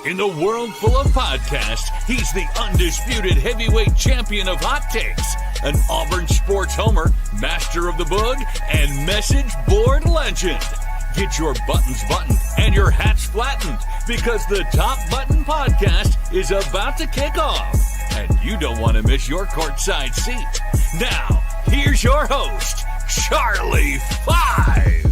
In the world full of podcasts, he's the undisputed heavyweight champion of hot takes, an Auburn sports homer, master of the book, and message board legend. Get your buttons buttoned and your hats flattened because the Top Button Podcast is about to kick off, and you don't want to miss your courtside seat. Now, here's your host, Charlie Five.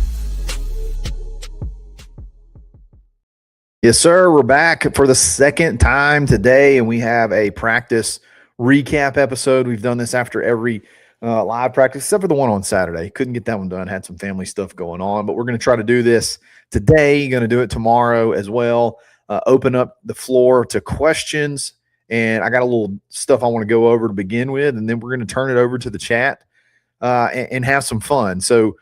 Yes, sir. We're back for the second time today, and we have a practice recap episode. We've done this after every live practice, except for the one on Saturday. Couldn't get that one done. Had some family stuff going on, but we're going to try to do this today. Going to do it tomorrow as well. Open up the floor to questions, and I got a little stuff I want to go over to begin with, and then we're going to turn it over to the chat and have some fun. So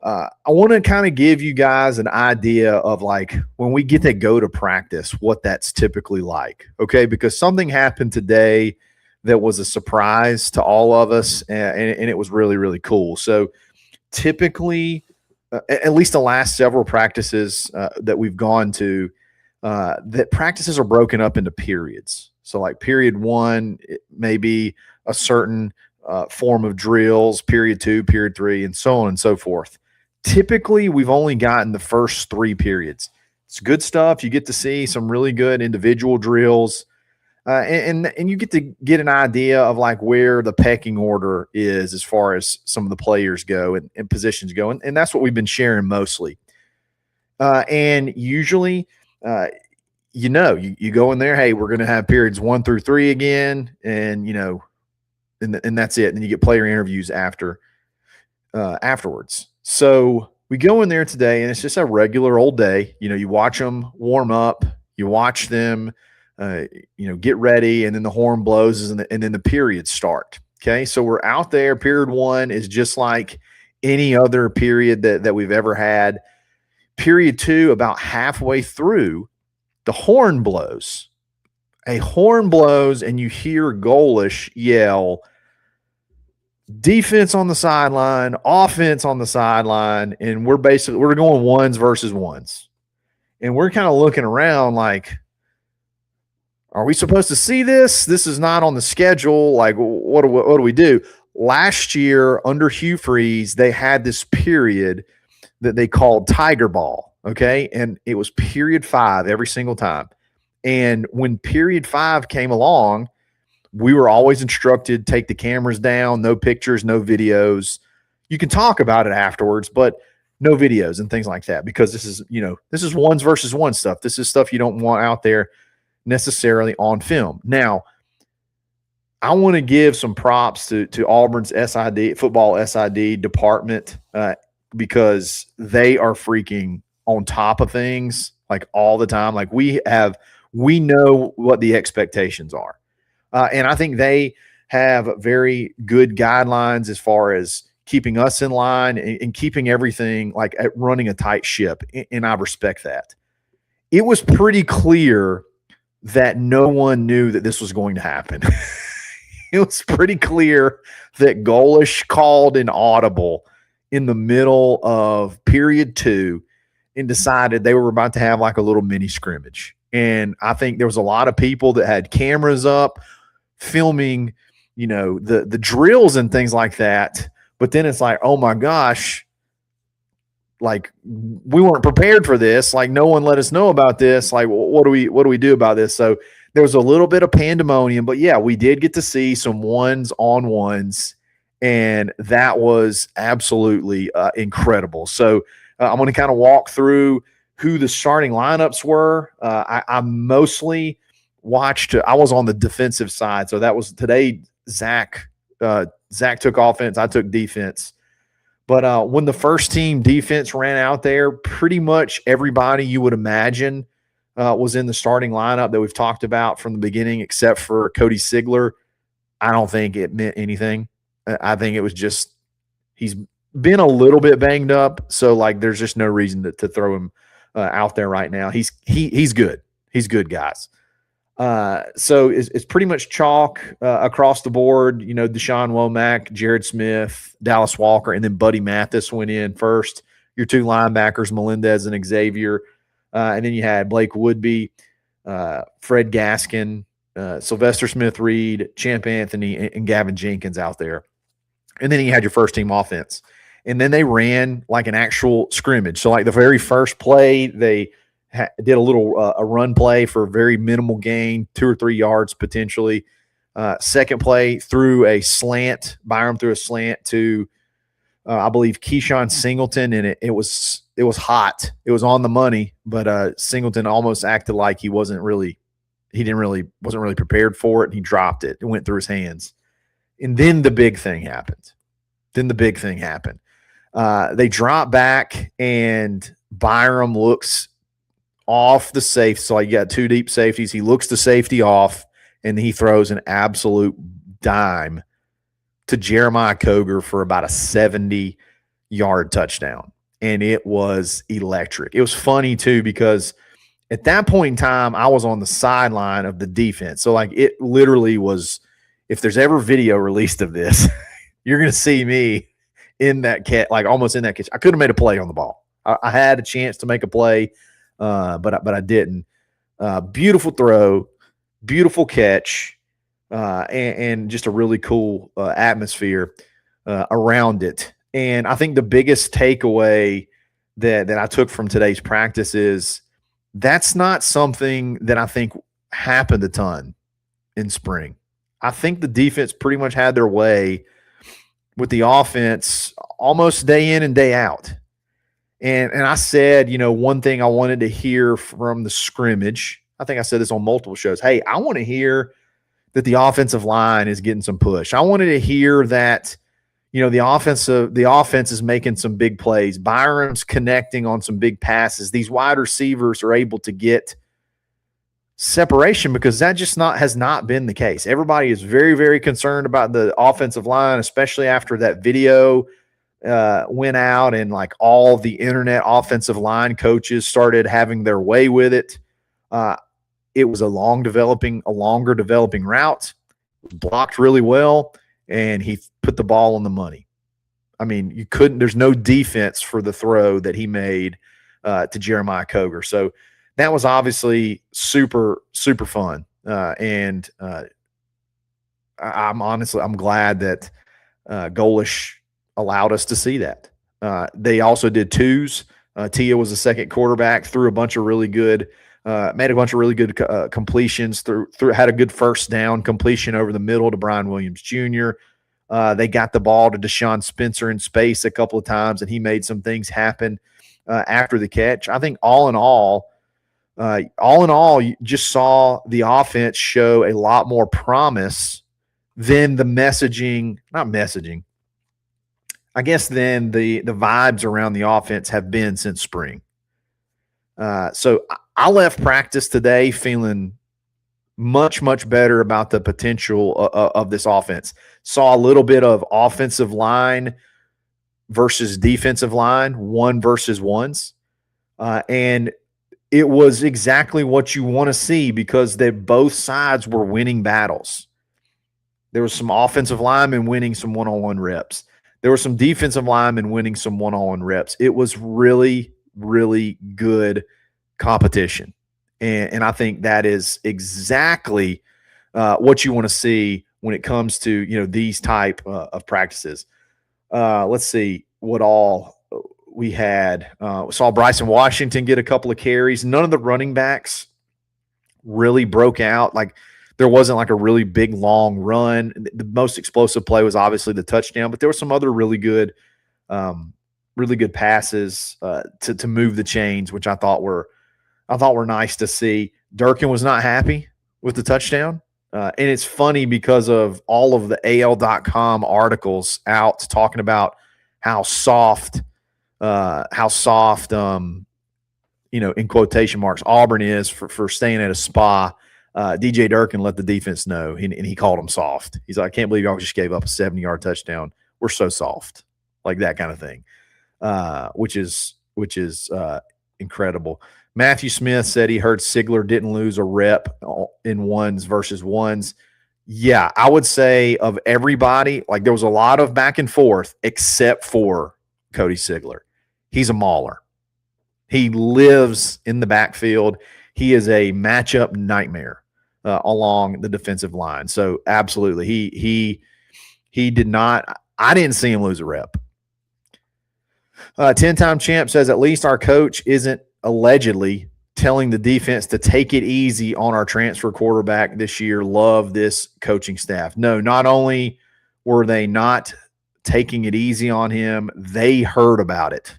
I want to kind of give you guys an idea of like when we get to go to practice, what that's typically like. Okay. Because something happened today that was a surprise to all of us. And it was really, really cool. So typically, at least the last several practices that we've gone to, that practices are broken up into periods. So like period one, it may be a certain form of drills, period two, period three, and so on and so forth. Typically, we've only gotten the first three periods. It's good stuff. You get to see some really good individual drills, and you get to get an idea of like where the pecking order is as far as some of the players go and positions go, and that's what we've been sharing mostly. And usually, you go in there, hey, we're going to have periods 1 through 3 again, and and that's it. And then you get player interviews afterwards. So we go in there today, and it's just a regular old day. You watch them warm up, you watch them, get ready, and then the horn blows, and then the periods start. Okay, so we're out there. Period one is just like any other period that we've ever had. Period two, about halfway through, the horn blows. A horn blows, and you hear Golish yell, defense on the sideline, offense on the sideline, and we're going ones versus ones. And we're kind of looking around like, are we supposed to see this? This is not on the schedule. Like, what do we do? Last year, under Hugh Freeze, they had this period that they called Tiger Ball, okay? And it was period 5 every single time. And when period 5 came along, we were always instructed, take the cameras down, no pictures, no videos. You can talk about it afterwards, but no videos and things like that, because this is ones versus one stuff. This is stuff you don't want out there necessarily on film. Now, I want to give some props to Auburn's football SID department, because they are freaking on top of things like all the time. Like we know what the expectations are. And I think they have very good guidelines as far as keeping us in line and keeping everything like running a tight ship. And I respect that. It was pretty clear that no one knew that this was going to happen. It was pretty clear that Golish called an audible in the middle of period 2 and decided they were about to have like a little mini scrimmage. And I think there was a lot of people that had cameras up filming, the drills and things like that. But then it's like, oh my gosh, like we weren't prepared for this. Like no one let us know about this. Like, what do we do about this? So there was a little bit of pandemonium, but yeah, we did get to see some ones on ones, and that was absolutely incredible. So I'm going to kind of walk through who the starting lineups were. I mostly watched. I was on the defensive side, so that was today. Zach took offense, I took defense. But when the first team defense ran out there, pretty much everybody you would imagine was in the starting lineup that we've talked about from the beginning, except for Cody Sigler. I don't think it meant anything. I think it was just he's been a little bit banged up, so like there's just no reason to throw him out there right now. He's good. He's good, guys. So it's pretty much chalk across the board. Deshaun Womack, Jared Smith, Dallas Walker, and then Buddy Mathis went in first. Your two linebackers, Melendez and Xavier. And then you had Blake Woodby, Fred Gaskin, Sylvester Smith-Reed, Champ Anthony, and Gavin Jenkins out there. And then you had your first team offense. And then they ran like an actual scrimmage. So like the very first play, they did a little a run play for a very minimal gain, 2 or 3 yards potentially. Second play, threw a slant. Byram threw a slant to, I believe, Keyshawn Singleton, and it was hot. It was on the money, but Singleton almost acted like he wasn't really prepared for it, and he dropped it. It went through his hands. And then the big thing happened. They drop back, and Byram looks off the safe. So you got 2 deep safeties. He looks the safety off, and he throws an absolute dime to Jeremiah Coger for about a 70-yard touchdown. And it was electric. It was funny, too, because at that point in time, I was on the sideline of the defense. So, like, it literally was, if there's ever video released of this, you're going to see me in that catch, like almost in that catch. I could have made a play on the ball. I had a chance to make a play, but I didn't. Beautiful throw, beautiful catch, and just a really cool atmosphere around it. And I think the biggest takeaway that I took from today's practice is that's not something that I think happened a ton in spring. I think the defense pretty much had their way with the offense almost day in and day out. And I said, one thing I wanted to hear from the scrimmage, I think I said this on multiple shows. Hey, I want to hear that the offensive line is getting some push. I wanted to hear that, the offense is making some big plays. Byram's connecting on some big passes. These wide receivers are able to get separation, because that just has not been the case. Everybody is very, very concerned about the offensive line, especially after that video went out and like all the internet offensive line coaches started having their way with it. It was a longer developing route, blocked really well, and he put the ball on the money. I mean, there's no defense for the throw that he made to Jeremiah Coger. So that was obviously super, super fun. I'm glad that Golish allowed us to see that. They also did twos. Tia was the second quarterback, threw a bunch of really good, made a bunch of really good completions, had a good first down completion over the middle to Brian Williams Jr. They got the ball to Deshaun Spencer in space a couple of times, and he made some things happen after the catch. I think all in all, you just saw the offense show a lot more promise than the I guess then the vibes around the offense have been since spring. So I left practice today feeling much, much better about the potential of this offense. Saw a little bit of offensive line versus defensive line, 1 versus 1s. And it was exactly what you want to see, because both sides were winning battles. There was some offensive linemen winning some one-on-one reps. There were some defensive linemen winning some one-on-one reps. It was really, really good competition. And I think that is exactly what you want to see when it comes to, these type of practices. Let's see what all we had. We saw Bryson Washington get a couple of carries. None of the running backs really broke out. Like, there wasn't like a really big, long run. The most explosive play was obviously the touchdown, but there were some other really good passes to move the chains, which I thought were nice to see. Durkin was not happy with the touchdown. And it's funny because of all of the AL.com articles out talking about how soft, in quotation marks, Auburn is for staying at a spa. DJ Durkin let the defense know, and he called them soft. He's like, I can't believe y'all just gave up a 70-yard touchdown. We're so soft, like that kind of thing, which is incredible. Matthew Smith said he heard Sigler didn't lose a rep in 1s versus 1s. Yeah, I would say of everybody, like there was a lot of back and forth except for Cody Sigler. He's a mauler. He lives in the backfield. he is a matchup nightmare along the defensive line. So absolutely, he did not. I didn't see him lose a rep. 10-time champ says at least our coach isn't allegedly telling the defense to take it easy on our transfer quarterback this year. Love this coaching staff. No, not only were they not taking it easy on him, they heard about it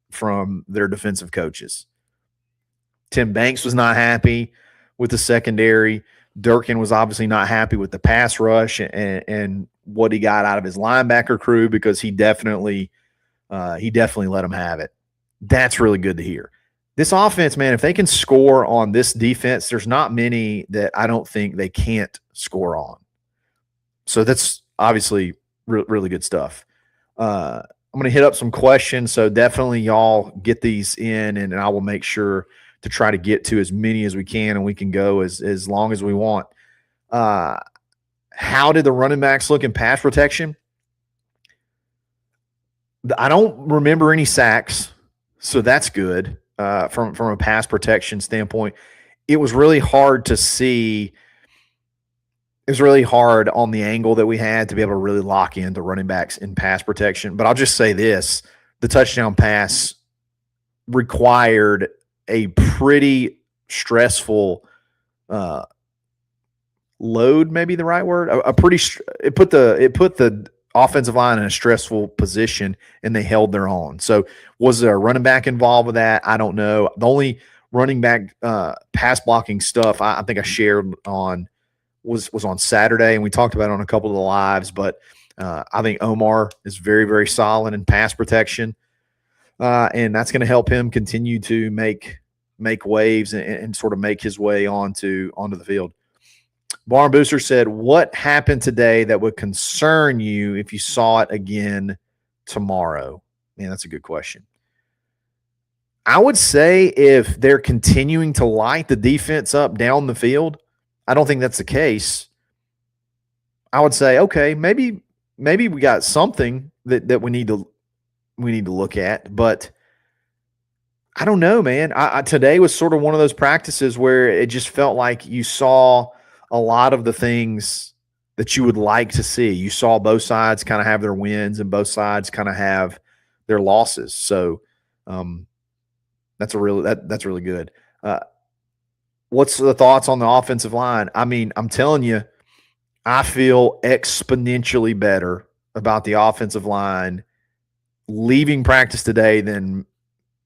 from their defensive coaches. Tim Banks was not happy with the secondary. Durkin was obviously not happy with the pass rush and what he got out of his linebacker crew, because he definitely let him have it. That's really good to hear. This offense, man, if they can score on this defense, there's not many that I don't think they can't score on. So that's obviously really good stuff. I'm going to hit up some questions, so definitely y'all get these in, and I will make sure to try to get to as many as we can, and we can go as long as we want. How did the running backs look in pass protection? I don't remember any sacks, so that's good from a pass protection standpoint. It was really hard to see. It was really hard on the angle that we had to be able to really lock in the running backs in pass protection. But I'll just say this, the touchdown pass required a pretty stressful load, maybe the right word. It put the offensive line in a stressful position, and they held their own. So was there a running back involved with that? I don't know. The only running back pass blocking stuff I think I shared on was on Saturday, and we talked about it on a couple of the lives, but I think Omar is very, very solid in pass protection, and that's going to help him continue to make waves and sort of make his way onto the field. Barn Booster said, what happened today that would concern you if you saw it again tomorrow? Man, that's a good question. I would say if they're continuing to light the defense up down the field, I don't think that's the case. I would say, okay, maybe we got something that we need to look at, but I don't know, man. Today was sort of one of those practices where it just felt like you saw a lot of the things that you would like to see. You saw both sides kind of have their wins and both sides kind of have their losses. So that's really good. What's the thoughts on the offensive line? I mean, I'm telling you, I feel exponentially better about the offensive line leaving practice today than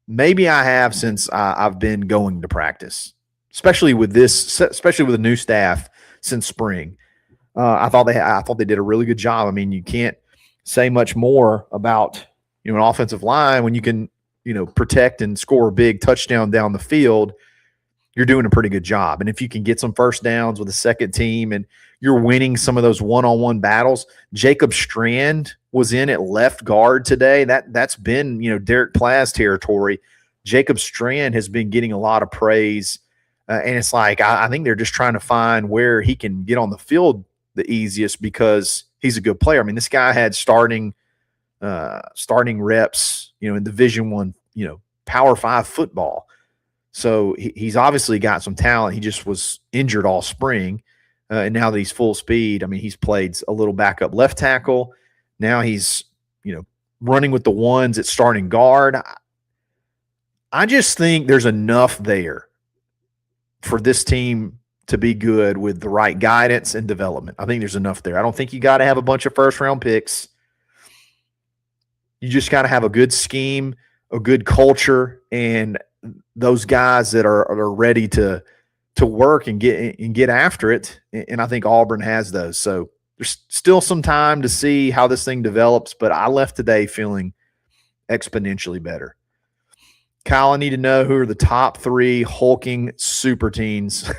maybe I have since I've been going to practice, especially with the new staff since spring. I thought they did a really good job. I mean, you can't say much more about an offensive line when you can protect and score a big touchdown down the field. You're doing a pretty good job. And if you can get some first downs with the second team and you're winning some of those one-on-one battles. Jacob Strand was in at left guard today. That's been, Derek Plaz territory. Jacob Strand has been getting a lot of praise. And it's like, I think they're just trying to find where he can get on the field the easiest because he's a good player. I mean, this guy had starting reps, in Division I, Power 5 football. So he's obviously got some talent. He just was injured all spring. And now that he's full speed, I mean, he's played a little backup left tackle. Now he's, running with the ones at starting guard. I just think there's enough there for this team to be good with the right guidance and development. I think there's enough there. I don't think you got to have a bunch of first-round picks. You just got to have a good scheme, a good culture, and those guys that are ready to work and get after it. And I think Auburn has those. So there's still some time to see how this thing develops, but I left today feeling exponentially better. Kyle, I need to know who are the top 3 hulking super teens,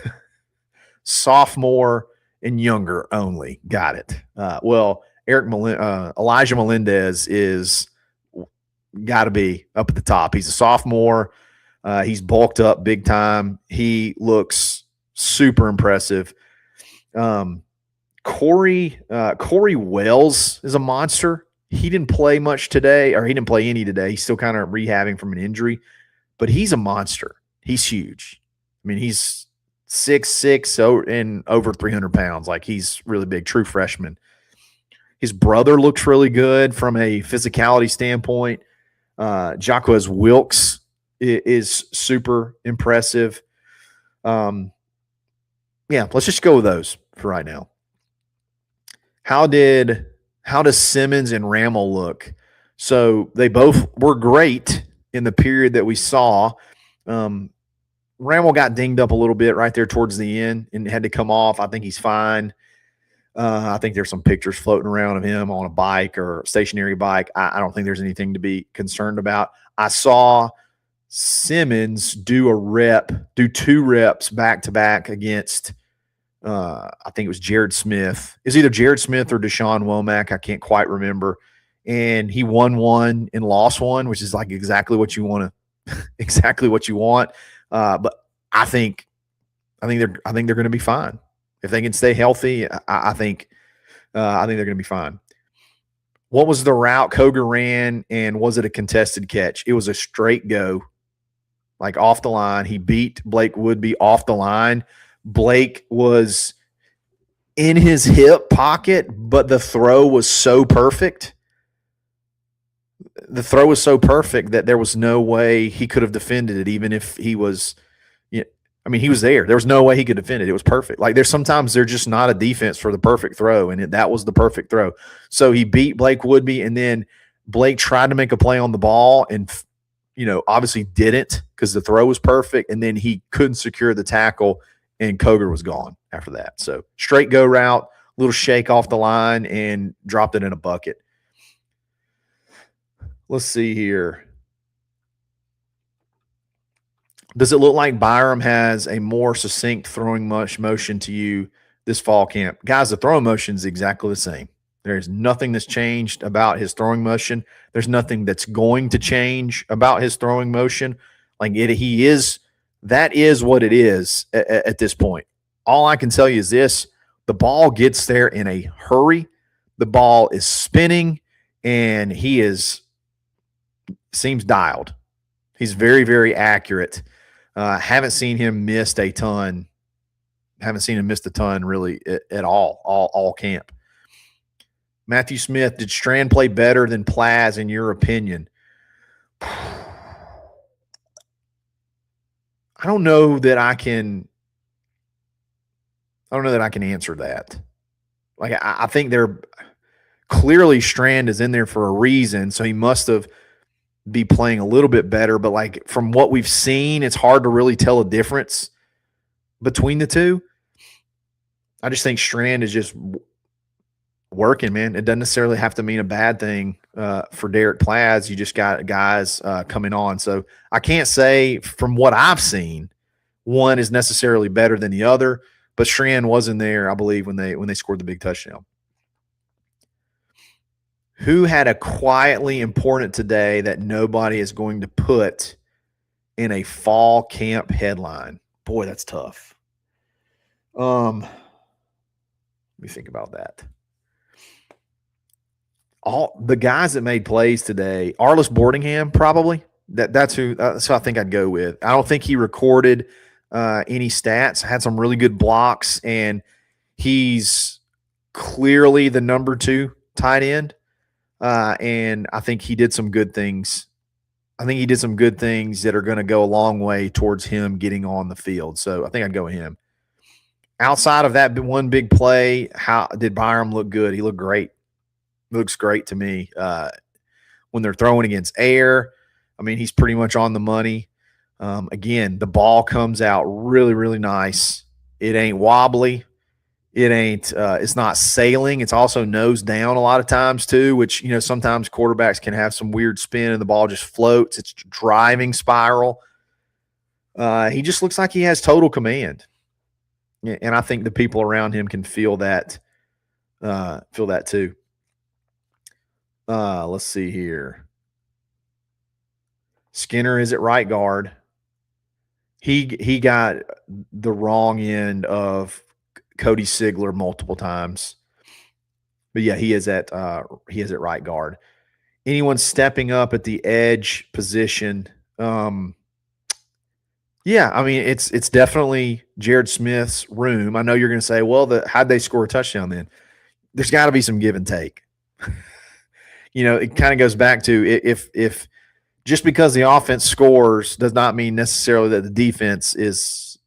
sophomore and younger only. Got it. Well, Elijah Melendez is got to be up at the top. He's a sophomore. He's bulked up big time. He looks super impressive. Corey Wells is a monster. He didn't play much today, or he didn't play any today. He's still kind of rehabbing from an injury, but he's a monster. He's huge. I mean, he's 6'6" and over 300 pounds. Like, he's really big, true freshman. His brother looks really good from a physicality standpoint. Jacquez Wilkes is super impressive. Yeah, let's just go with those for right now. How does Simmons and Rammel look? So they both were great in the period that we saw. Rammel got dinged up a little bit right there towards the end and had to come off. I think he's fine. I think there's some pictures floating around of him on a bike or a stationary bike. I don't think there's anything to be concerned about. I saw Simmons do 2 reps back to back against I think it was Jared Smith. It's either Jared Smith or Deshaun Womack. I can't quite remember. And he won one and lost one, which is like exactly what you want to, exactly what you want. But I think they're going to be fine if they can stay healthy. I think they're going to be fine. What was the route Koger ran, and was it a contested catch? It was a straight go, like off the line. He beat Blake Woodby off the line. Blake was in his hip pocket, but the throw was so perfect. The throw was so perfect that there was no way he could have defended it, even if he was, he was there. There was no way he could defend it. It was perfect. Like, there's just not a defense for the perfect throw, and that was the perfect throw. So he beat Blake Woodby, and then Blake tried to make a play on the ball and, obviously didn't because the throw was perfect, and then he couldn't secure the tackle, and Koger was gone after that. So straight go route, little shake off the line, and dropped it in a bucket. Let's see here. Does it look like Byram has a more succinct throwing motion to you this fall camp? Guys, the throwing motion is exactly the same. There's nothing that's changed about his throwing motion. There's nothing that's going to change about his throwing motion. Like, that is what it is at this point. All I can tell you is this: the ball gets there in a hurry. The ball is spinning, and he seems dialed. He's very, very accurate. Haven't seen him miss a ton. Haven't seen him miss a ton really at all camp. Matthew Smith, did Strand play better than Plaz in your opinion? I don't know that I can answer that. Like, I think they're clearly Strand is in there for a reason, so he must have be playing a little bit better. But like, from what we've seen, it's hard to really tell a difference between the two. I just think Strand is just working, man. It doesn't necessarily have to mean a bad thing for Derek Plaz. You just got guys coming on. So I can't say from what I've seen, one is necessarily better than the other, but Strand was in there, I believe, when they scored the big touchdown. Who had a quietly important today that nobody is going to put in a fall camp headline? Boy, that's tough. Let me think about that. All the guys that made plays today, Arliss Boardingham, probably. That's who I think I'd go with. I don't think he recorded any stats. Had some really good blocks, and he's clearly the number 2 tight end. And I think he did some good things. I think he did some good things that are going to go a long way towards him getting on the field. So I think I'd go with him. Outside of that one big play, how did Byram look good? He looked great. Looks great to me. When they're throwing against air, he's pretty much on the money. Again, the ball comes out really, really nice. It ain't wobbly. It's not sailing. It's also nose down a lot of times too, which, sometimes quarterbacks can have some weird spin and the ball just floats. It's driving spiral. He just looks like he has total command. And I think the people around him can feel that too. Let's see here. Skinner is at right guard. He got the wrong end of Cody Sigler multiple times. But yeah, he is at right guard. Anyone stepping up at the edge position? Yeah, I mean it's definitely Jared Smith's room. I know you're going to say, well, how'd they score a touchdown then? There's got to be some give and take. It kind of goes back to if just because the offense scores does not mean necessarily that the defense is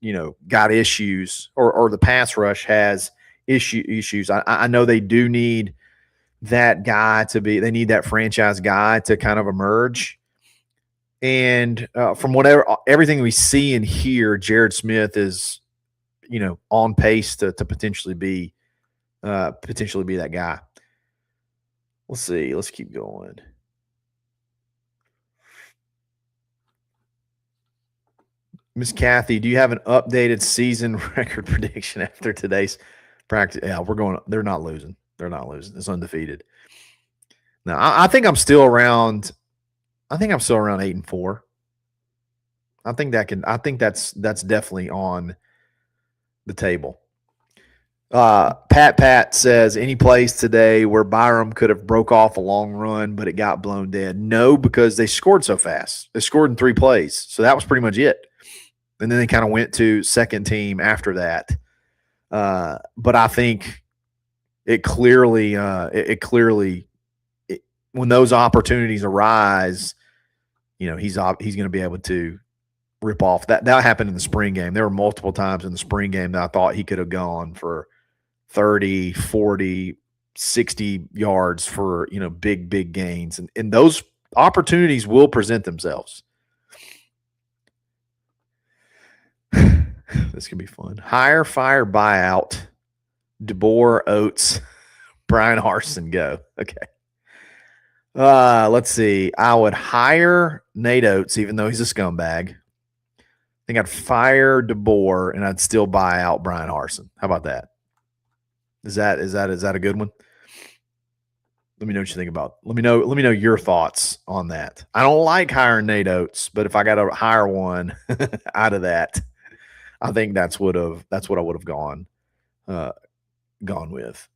got issues or the pass rush has issues. I know they do need that guy to be. They need that franchise guy to kind of emerge. And from everything we see and hear, Jared Smith is, on pace to potentially be that guy. Let's see. Let's keep going. Miss Kathy, do you have an updated season record prediction after today's practice? Yeah, we're going. They're not losing. They're not losing. It's undefeated. Now, I think I'm still around. I think I'm still around 8-4. I think that's definitely on the table. Pat says any place today where Byram could have broke off a long run, but it got blown dead. No, because they scored so fast. They scored in 3 plays, so that was pretty much it. And then they kind of went to second team after that. But I think it clearly, when those opportunities arise, he's going to be able to rip off. That happened in the spring game. There were multiple times in the spring game that I thought he could have gone for 30, 40, 60 yards for, big gains. And those opportunities will present themselves. This could be fun. Hire, fire, buyout. DeBoer, Oates, Brian Harsin, go. Okay. Let's see. I would hire Nate Oates, even though he's a scumbag. I think I'd fire DeBoer and I'd still buy out Brian Harsin. How about that? Is that a good one? Let me know what you think about. Let me know your thoughts on that. I don't like hiring Nate Oates, but if I got to hire one out of that, I think that's what I would have gone with.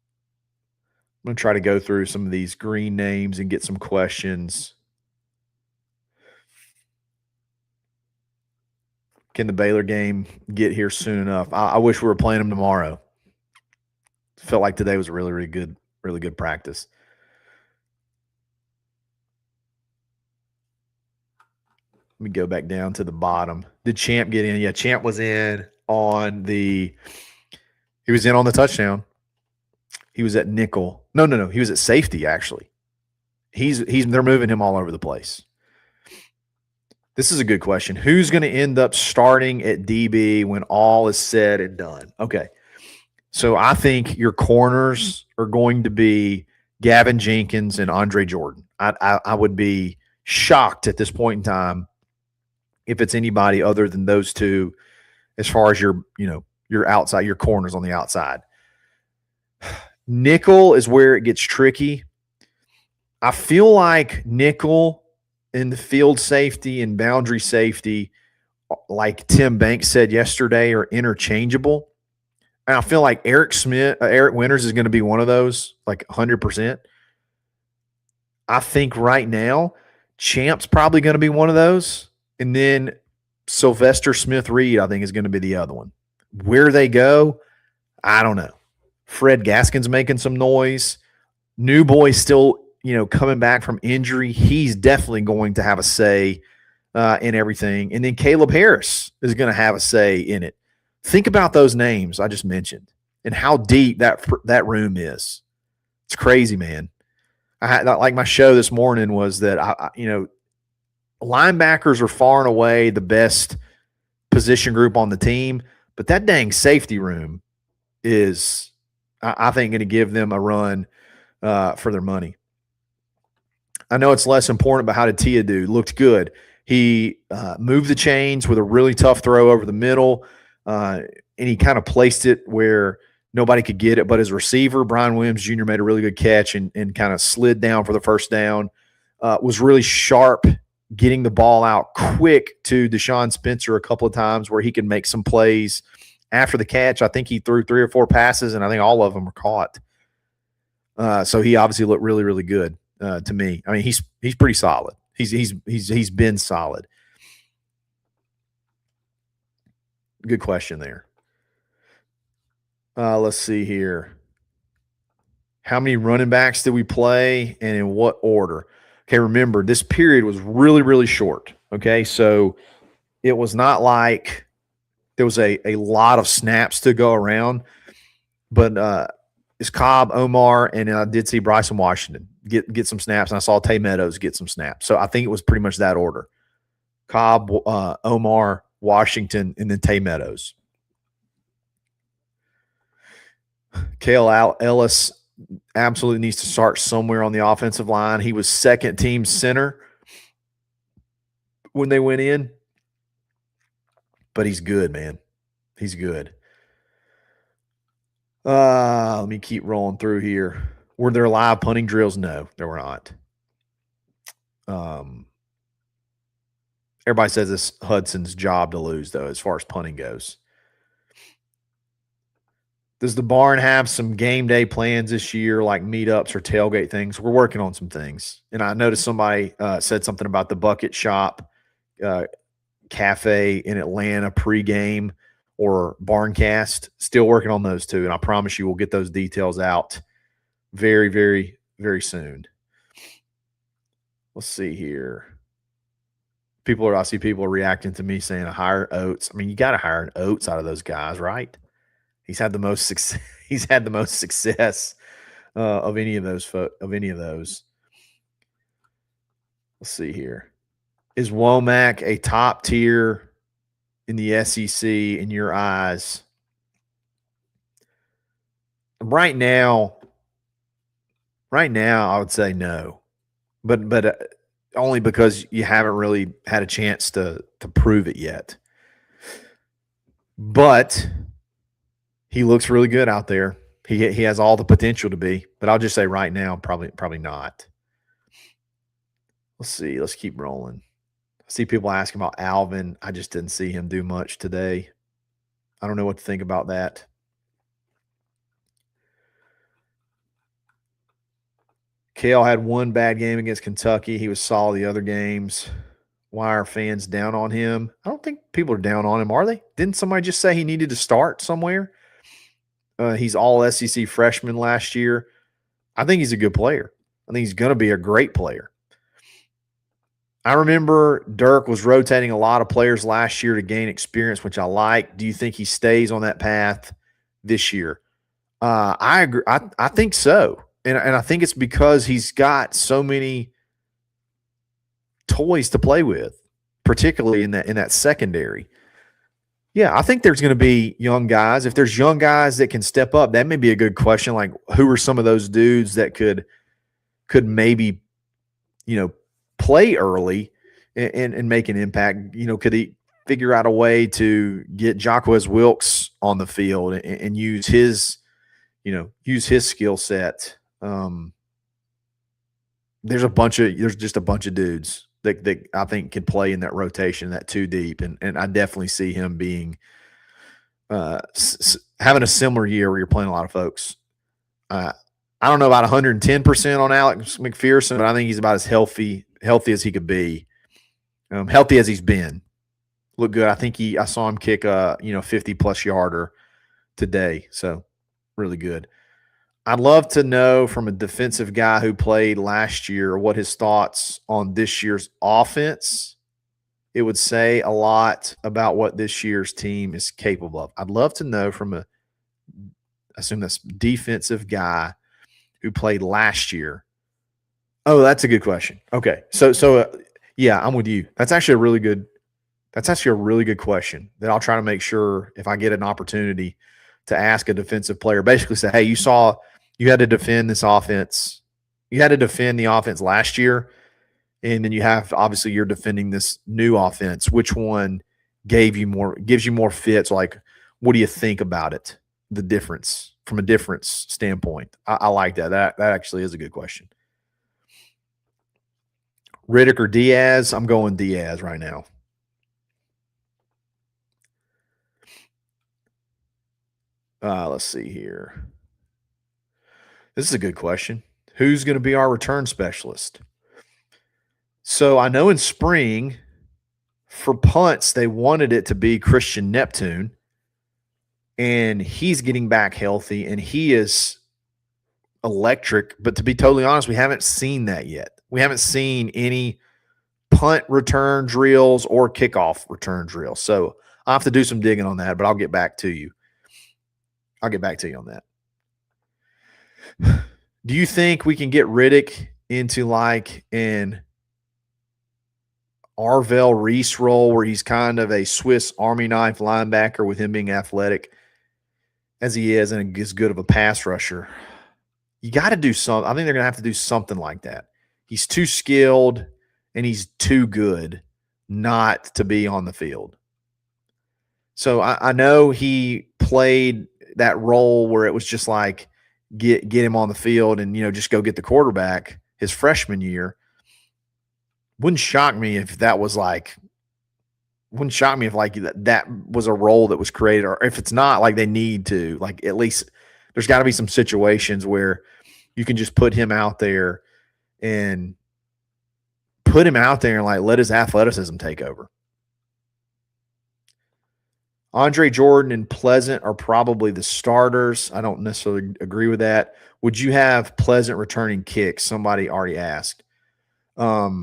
I'm going to try to go through some of these green names and get some questions. Can the Baylor game get here soon enough? I wish we were playing them tomorrow. Felt like today was a really, really good practice. Let me go back down to the bottom. Did Champ get in? Yeah, Champ was in on the touchdown. He was at nickel. No. He was at safety, actually. They're moving him all over the place. This is a good question. Who's going to end up starting at DB when all is said and done? Okay. So I think your corners are going to be Gavin Jenkins and Andre Jordan. I would be shocked at this point in time if it's anybody other than those two as far as your outside, your corners on the outside. Nickel is where it gets tricky. I feel like nickel in the field safety and boundary safety, like Tim Banks said yesterday, are interchangeable. And I feel like Eric Winters is going to be one of those, like 100%. I think right now, Champ's probably going to be one of those. And then Sylvester Smith-Reed, I think, is going to be the other one. Where they go, I don't know. Fred Gaskin's making some noise. New boy still, coming back from injury. He's definitely going to have a say in everything. And then Caleb Harris is going to have a say in it. Think about those names I just mentioned and how deep that room is. It's crazy, man. Like my show this morning was that linebackers are far and away the best position group on the team, but that dang safety room is, I think, going to give them a run for their money. I know it's less important, but how did Tia do? Looked good. He moved the chains with a really tough throw over the middle, and he kind of placed it where nobody could get it but his receiver. Brian Williams Jr. made a really good catch and kind of slid down for the first down. Was really sharp, getting the ball out quick to Deshaun Spencer a couple of times where he could make some plays after the catch. I think he threw 3 or 4 passes, and I think all of them were caught. So he obviously looked really, really good to me. I mean, he's pretty solid. He's been solid. Good question there. Let's see here. How many running backs did we play and in what order? Okay, remember, this period was really, really short. Okay, so it was not like there was a lot of snaps to go around, but it's Cobb, Omar, and I did see Bryson Washington get some snaps, and I saw Tay Meadows get some snaps. So I think it was pretty much that order. Cobb, Omar, Washington, and then Tay Meadows. Kale Ellis absolutely needs to start somewhere on the offensive line. He was second team center when they went in, but he's good, man. He's good. Let me keep rolling through here. Were there live punting drills? No, there were not. Everybody says it's Hudson's job to lose, though, as far as punting goes. Does the barn have some game day plans this year, like meetups or tailgate things? We're working on some things. And I noticed somebody said something about the Bucket Shop Cafe in Atlanta pregame or Barncast. Still working on those two. And I promise you we'll get those details out very, very, very soon. Let's see here. I see people reacting to me saying, hire Oates. I mean, you got to hire an Oates out of those guys, right? He's had the most success. He's had the most success of any of those. Let's see here. Is Womack a top tier in the SEC in your eyes? Right now, I would say no, but only because you haven't really had a chance to prove it yet. But he looks really good out there. He has all the potential to be, but I'll just say right now, probably not. Let's see. Let's keep rolling. I see people asking about Alvin. I just didn't see him do much today. I don't know what to think about that. Kale had one bad game against Kentucky. He was solid the other games. Why are fans down on him? I don't think people are down on him, are they? Didn't somebody just say he needed to start somewhere? He's all SEC freshman last year. I think he's a good player. I think he's going to be a great player. I remember Dirk was rotating a lot of players last year to gain experience, which I like. Do you think he stays on that path this year? I agree. I think so. And I think it's because he's got so many toys to play with, particularly in that secondary. Yeah, I think there's going to be young guys. If there's young guys that can step up, that may be a good question. Like, who are some of those dudes that could maybe, play early and make an impact? Could he figure out a way to get Jacquez Wilkes on the field and use his skill set? There's just a bunch of dudes that I think can play in that rotation, that two deep, and I definitely see him being having a similar year where you're playing a lot of folks. I don't know about 110% on Alex McPherson, but I think he's about as healthy as he could be, healthy as he's been. Look good. I think I saw him kick a 50+ yarder today, so really good. I'd love to know from a defensive guy who played last year what his thoughts on this year's offense. It would say a lot about what this year's team is capable of. I'd love to know from I assume that's defensive guy who played last year. Oh, that's a good question. Okay. So yeah, I'm with you. That's actually a really good question that I'll try to make sure if I get an opportunity to ask a defensive player, basically say, hey, you had to defend this offense. You had to defend the offense last year, and then obviously you're defending this new offense. Which one gives you more fits? Like, what do you think about it? The difference from a difference standpoint. I like that. That actually is a good question. Riddick or Diaz? I'm going Diaz right now. Let's see here. This is a good question. Who's going to be our return specialist? So I know in spring, For punts, they wanted it to be Christian Neptune, and he's getting back healthy, and he is electric. But to be totally honest, we haven't seen that yet. We haven't seen any punt return drills or kickoff return drills. So I'll have to do some digging on that, but I'll get back to you. I'll get back to you on that. Do you think we can get Riddick into like an Arvell Reese role where he's kind of a Swiss Army knife linebacker with him being athletic as he is and as good of a pass rusher? You got to do something. I think they're going to have to do something like that. He's too skilled and he's too good not to be on the field. So I know he played that role where it was just like get him on the field and, just go get the quarterback his freshman year. Wouldn't shock me if that was like that was a role that was created, or if it's not, like they need to, like at least there's got to be some situations where you can just put him out there and like let his athleticism take over. Andre Jordan and Pleasant are probably the starters. I don't necessarily agree with that. Would you have Pleasant returning kicks? Somebody already asked. How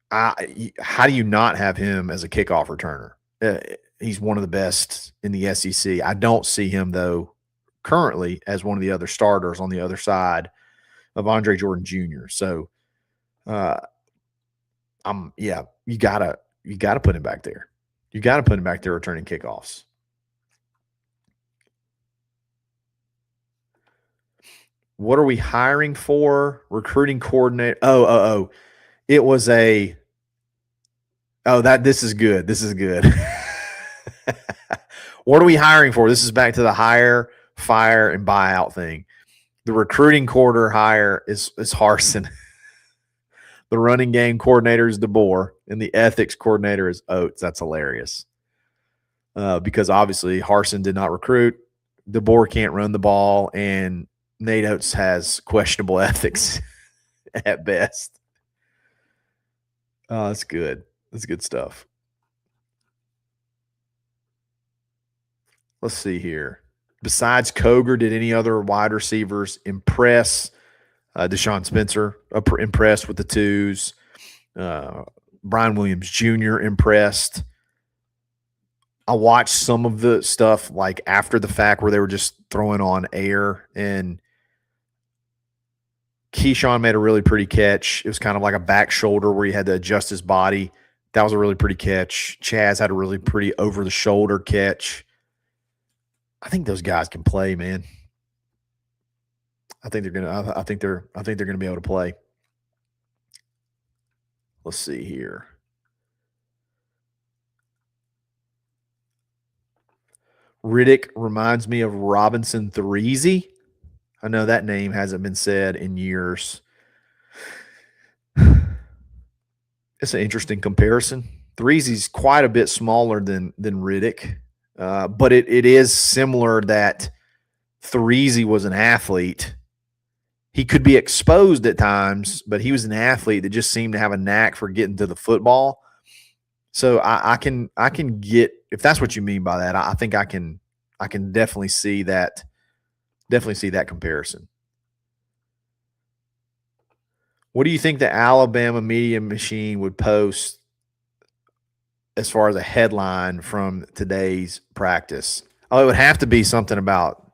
do you not have him as a kickoff returner? He's one of the best in the SEC. I don't see him, though, currently as one of the other starters on the other side of Andre Jordan Jr. So, you gotta put him back there. You got to put him back there returning kickoffs. What are we hiring for? Recruiting coordinator. It was this is good. This is good. What are we hiring for? This is back to the hire, fire, and buyout thing. The recruiting coordinator hire is Harsin. The running game coordinator is DeBoer, and the ethics coordinator is Oates. That's hilarious. Because obviously Harsin did not recruit. DeBoer can't run the ball, and Nate Oates has questionable ethics at best. That's good. That's good stuff. Let's see here. Besides Koger, did any other wide receivers impress? Deshaun Spencer impressed with the twos. Brian Williams Jr. impressed. I watched some of the stuff like after the fact where they were just throwing on air, and Keyshawn made a really pretty catch. It was kind of like a back shoulder where he had to adjust his body. That was a really pretty catch. Chaz had a really pretty over the shoulder catch. I think those guys can play, man. I think they're gonna be able to play. Let's see here. Riddick reminds me of Robinson Threezy. I know that name hasn't been said in years. It's an interesting comparison. Threezy's quite a bit smaller than Riddick, but it is similar that Threezy was an athlete. He could be exposed at times, but he was an athlete that just seemed to have a knack for getting to the football. So I can get, if that's what you mean by that, I think I can definitely see that comparison. What do you think the Alabama media machine would post as far as a headline from today's practice? Oh, it would have to be something about,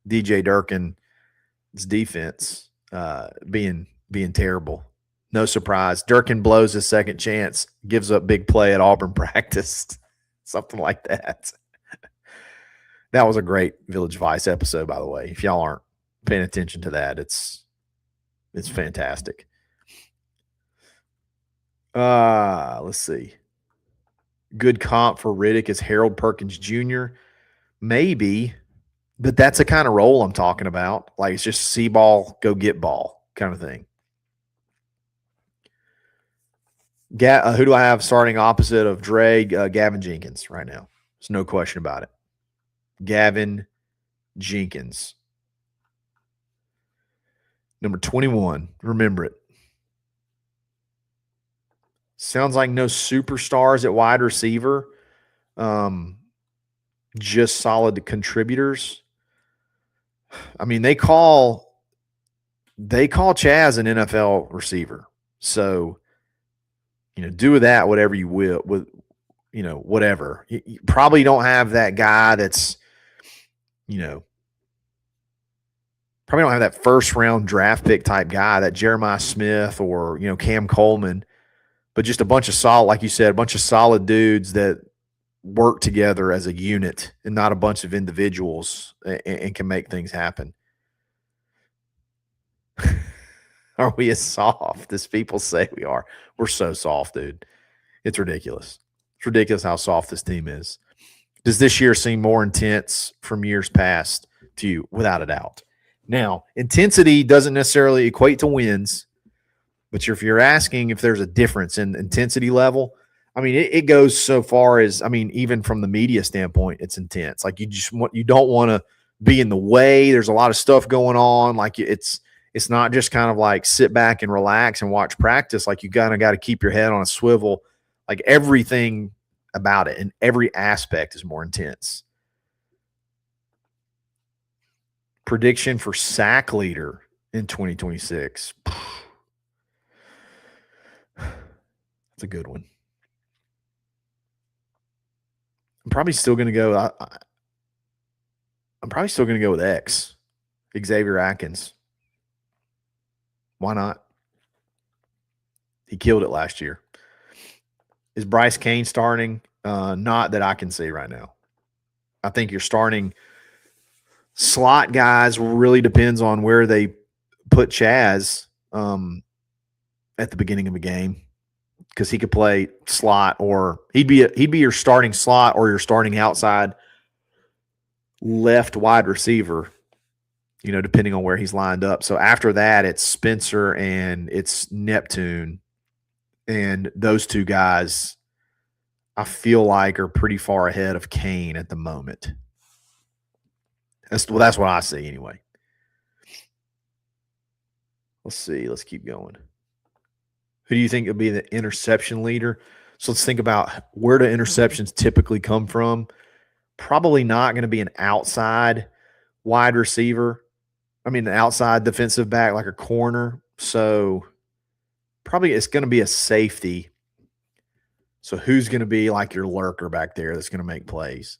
DJ Durkin's defense being terrible. No surprise. Durkin blows his second chance, gives up big play at Auburn practice. Something like that. That was a great Village Vice episode, by the way. If y'all aren't paying attention to that, it's fantastic. Let's see. Good comp for Riddick is Harold Perkins Jr. Maybe, but that's the kind of role I'm talking about. Like, it's just see ball, go get ball kind of thing. Who do I have starting opposite of Dre? Gavin Jenkins right now. There's no question about it. Gavin Jenkins. Number 21. Remember it. Sounds like no superstars at wide receiver. Just solid contributors. I mean, they call Chaz an NFL receiver. So, do with that whatever you will. With whatever. You probably don't have that guy that's, probably don't have that first round draft pick type guy, that Jeremiah Smith or Cam Coleman, but just a bunch of solid, like you said, a bunch of solid dudes that work together as a unit and not a bunch of individuals and can make things happen. Are we as soft as people say we are? We're so soft, dude. It's ridiculous. It's ridiculous how soft this team is. Does this year seem more intense from years past to you? Without a doubt. Now, intensity doesn't necessarily equate to wins, but if you're asking if there's a difference in intensity level, I mean, it goes so far as, I mean, even from the media standpoint, it's intense. Like you don't want to be in the way. There's a lot of stuff going on. Like it's not just kind of like sit back and relax and watch practice. Like you kind of got to keep your head on a swivel. Like everything about it and every aspect is more intense. Prediction for sack leader in 2026. That's a good one. I'm probably still going to go. I'm probably still going to go with X, Xavier Atkins. Why not? He killed it last year. Is Bryce Cain starting? Not that I can see right now. I think you're starting slot guys. Really depends on where they put Chaz at the beginning of a game, because he could play slot, or he'd be your starting slot or your starting outside left wide receiver, depending on where he's lined up. So after that, it's Spencer and it's Neptune. And those two guys, I feel like, are pretty far ahead of Cain at the moment. That's what I see anyway. Let's see. Let's keep going. Who do you think will be the interception leader? So let's think about where do interceptions typically come from. Probably not going to be an outside wide receiver. I mean, an outside defensive back like a corner. So probably it's going to be a safety. So who's going to be like your lurker back there that's going to make plays?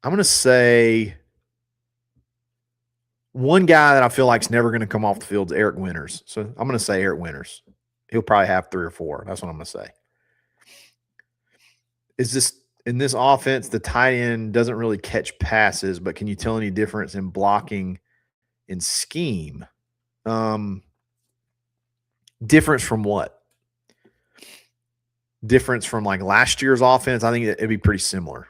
I'm going to say one guy that I feel like is never going to come off the field is Eric Winters. So I'm going to say Eric Winters. He'll probably have 3 or 4. That's what I'm going to say. Is this in this offense, the tight end doesn't really catch passes, but can you tell any difference in blocking and scheme? Difference from what? Difference from like last year's offense? I think it'd be pretty similar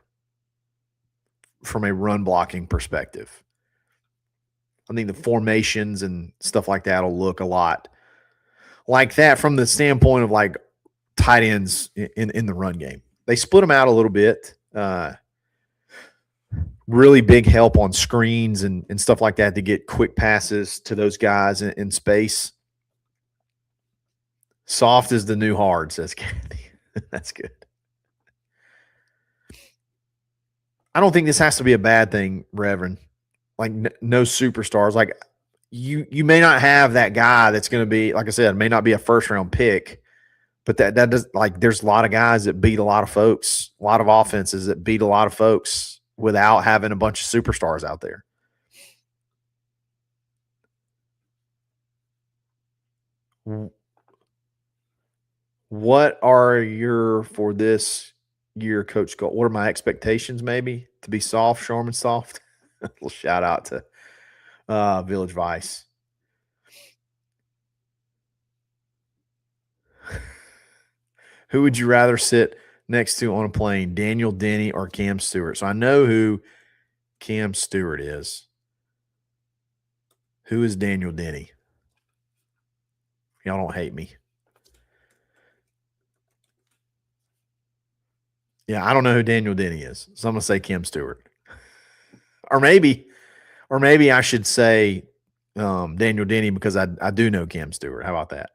from a run blocking perspective. I think the formations and stuff like that will look a lot like that from the standpoint of like tight ends in the run game. They split them out a little bit. Really big help on screens and stuff like that to get quick passes to those guys in space. Soft is the new hard, says Kathy. That's good. I don't think this has to be a bad thing, Reverend. Like no superstars. Like you may not have that guy that's going to be, like I said, may not be a first round pick, but that does, like, there's a lot of guys that beat a lot of folks, a lot of offenses that beat a lot of folks without having a bunch of superstars out there. What are your, for this year, coach goal? What are my expectations? Maybe to be soft, Sharman soft. A little shout out to Village Vice. Who would you rather sit next to on a plane, Daniel Denny or Cam Stewart? So I know who Cam Stewart is. Who is Daniel Denny? Y'all don't hate me. Yeah, I don't know who Daniel Denny is. So I'm going to say Cam Stewart. Or maybe I should say Daniel Denny because I do know Cam Stewart. How about that?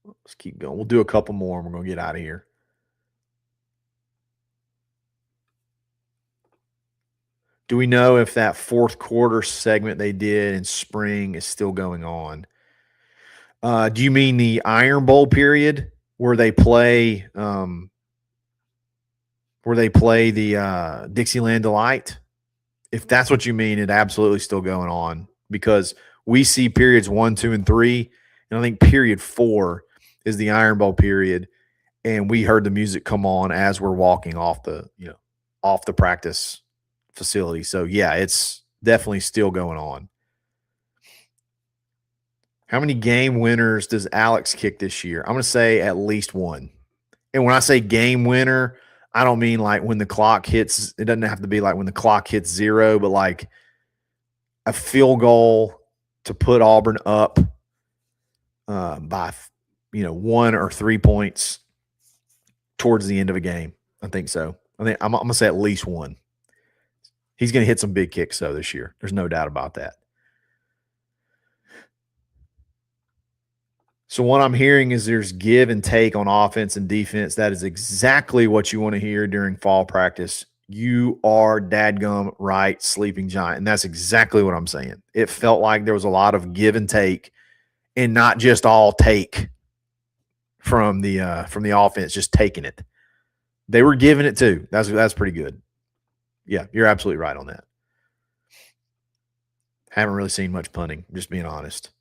Let's keep going. We'll do a couple more and we're going to get out of here. Do we know if that fourth quarter segment they did in spring is still going on? Do you mean the Iron Bowl period where they play the Dixieland Delight? If that's what you mean, it's absolutely still going on because we see periods 1, 2, and 3, and I think period 4 is the Iron Bowl period, and we heard the music come on as we're walking off the practice facility. So yeah, it's definitely still going on. How many game winners does Alex kick this year? I'm going to say at least one. And when I say game winner, I don't mean like when the clock hits, it doesn't have to be like when the clock hits 0, but like a field goal to put Auburn up by 1 or 3 points towards the end of a game. I think so. I think I'm going to say at least one. He's going to hit some big kicks though this year. There's no doubt about that. So what I'm hearing is there's give and take on offense and defense. That is exactly what you want to hear during fall practice. You are dadgum right, sleeping giant. And that's exactly what I'm saying. It felt like there was a lot of give and take and not just all take from the offense, just taking it. They were giving it too. That's pretty good. Yeah, you're absolutely right on that. Haven't really seen much punting, just being honest.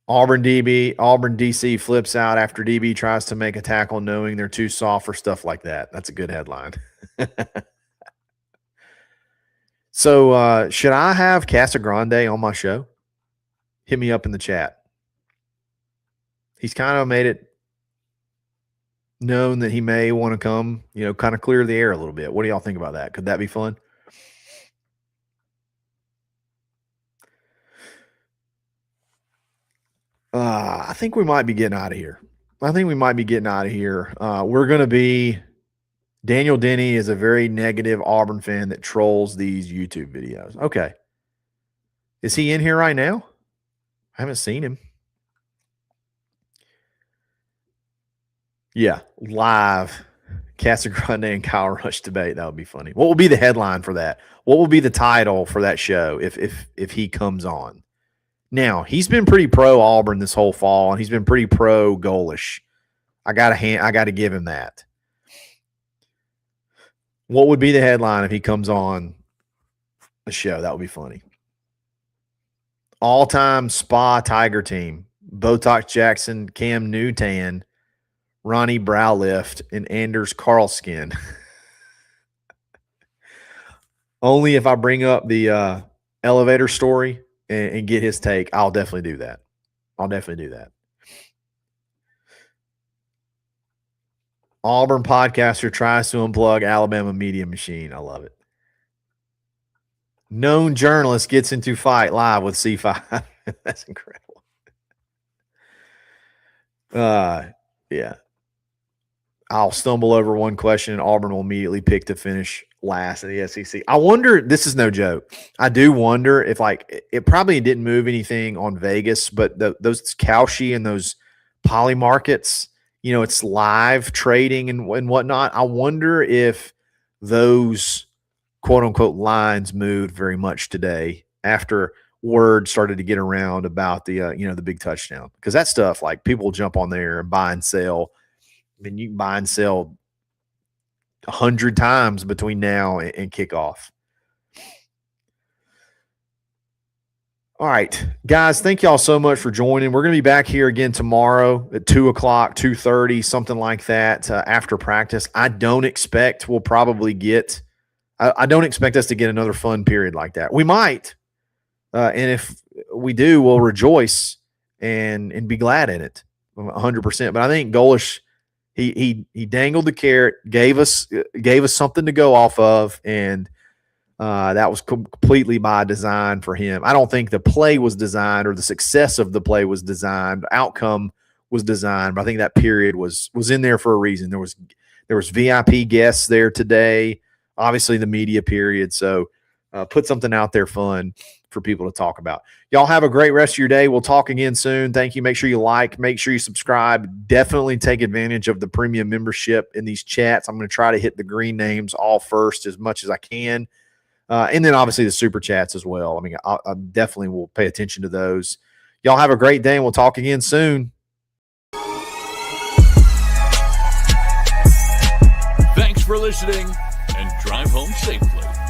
Auburn DC flips out after DB tries to make a tackle knowing they're too soft for stuff like that. That's a good headline. So should I have Casagrande on my show? Hit me up in the chat. He's kind of made it known that he may want to come, kind of clear the air a little bit. What do y'all think about that? Could that be fun? I think we might be getting out of here. We're going to be – Daniel Denny is a very negative Auburn fan that trolls these YouTube videos. Okay. Is he in here right now? I haven't seen him. Yeah, live Casagrande and Kyle Rush debate. That would be funny. What will be the headline for that? What will be the title for that show if he comes on? Now, he's been pretty pro Auburn this whole fall, and he's been pretty pro Goalish. I got to give him that. What would be the headline if he comes on a show? That would be funny. All-time Spa Tiger team: Botox Jackson, Cam Newton, Ronnie Browlift, and Anders Carlskin. Only if I bring up the elevator story and get his take, I'll definitely do that. Auburn podcaster tries to unplug Alabama media machine. I love it. Known journalist gets into fight live with C5. That's incredible. Yeah. I'll stumble over one question and Auburn will immediately pick to finish last in the SEC. I wonder, this is no joke. I do wonder if it probably didn't move anything on Vegas, but those Kalshi and those poly markets, it's live trading and whatnot. I wonder if those quote unquote lines moved very much today after word started to get around about the the big touchdown, because that stuff, like, people will jump on there and buy and sell. I mean, you can buy and sell 100 times between now and kickoff. All right, guys, thank y'all so much for joining. We're going to be back here again tomorrow at 2 o'clock, 2:30, something like that, after practice. I don't expect us to get another fun period like that. We might, and if we do, we'll rejoice and be glad in it 100%. But I think Goalish, he dangled the carrot, gave us something to go off of, and that was completely by design for him. I don't think the play was designed or the success of the play was designed. The outcome was designed, but I think that period was in there for a reason. There was VIP guests there today, obviously the media period. So put something out there fun for people to talk about. Y'all have a great rest of your day. We'll talk again soon. Thank you. Make sure you like, make sure you subscribe. Definitely take advantage of the premium membership in these chats. I'm going to try to hit the green names all first as much as I can. And then obviously the super chats as well. I mean, I definitely will pay attention to those. Y'all have a great day, and we'll talk again soon. Thanks for listening, and drive home safely.